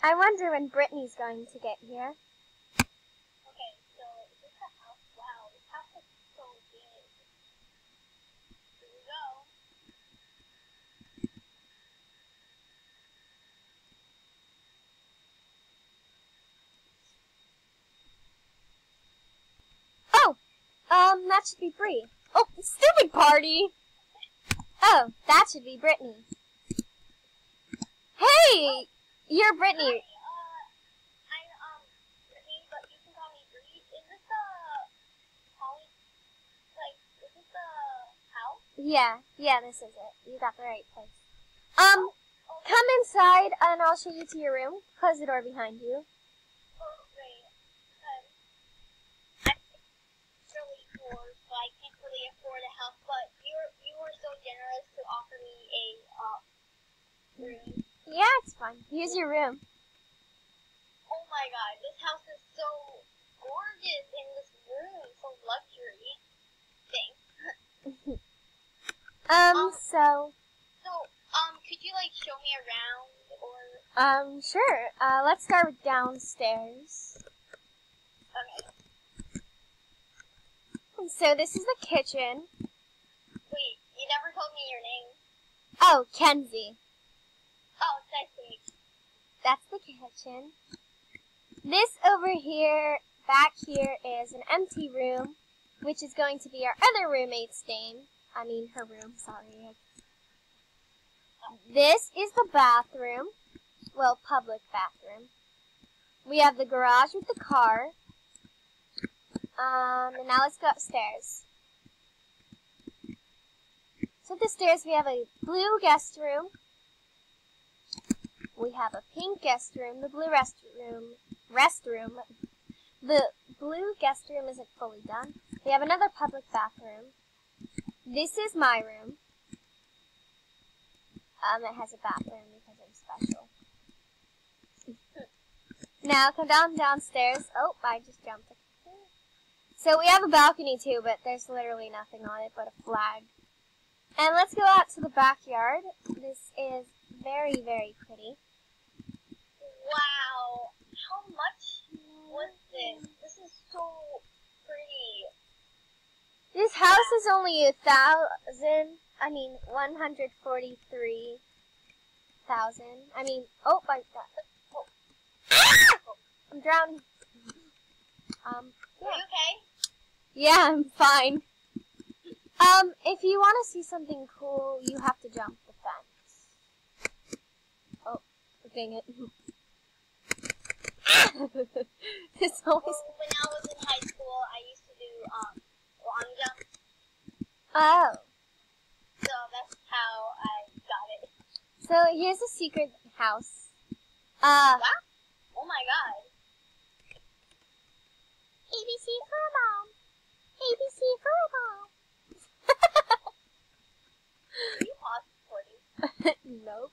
I wonder when Brittany's going to get here. Okay, so this is the house. Wow, this house is so big. Here we go. Oh, that should be Bree. Oh, stupid party! Oh, that should be Brittany. Hey! You're Brittany. Hi, I'm Brittany, but you can call me Bree. Is this the is this the house? Yeah, this is it. You got the right place. Come inside and I'll show you to your room. Close the door behind you. Oh, great. I'm really poor, so I can't really afford a house, but you were so generous to offer me a room. Yeah, it's fine. Here's your room. Oh my god, this house is so gorgeous in this room, so luxury. Thanks. Could you show me around or? Sure. Let's start with downstairs. Okay. So this is the kitchen. Wait, you never told me your name. Oh, Kenzie. Oh, it's nice to meet you. That's the kitchen. This over here, back here, is an empty room, which is going to be our other roommate's her room, sorry. This is the bathroom. Well, public bathroom. We have the garage with the car. And now let's go upstairs. So at the stairs we have a blue guest room. We have a pink guest room, the blue restroom. The blue guest room isn't fully done. We have another public bathroom. This is my room. It has a bathroom because I'm special. Now come downstairs. Oh, I just jumped. So we have a balcony too, but there's literally nothing on it but a flag. And let's go out to the backyard. This is very, very pretty. Wow, how much was this? This is so pretty. This house is only 143,000. Oh my god. Oh. I'm drowning. Are you okay? Yeah, I'm fine. If you want to see something cool, you have to jump the fence. Oh, dang it. It's always... When I was in high school, I used to do, long jump. Oh. So that's how I got it. So here's a secret house. Wow. Oh my god. ABC for Mom. ABC for Mom. Are you pause recording? Nope.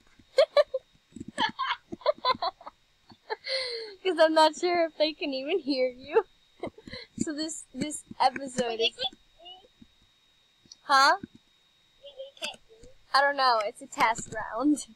Because I'm not sure if they can even hear you. So this episode is... Huh? They can't hear you. I don't know. It's a test round.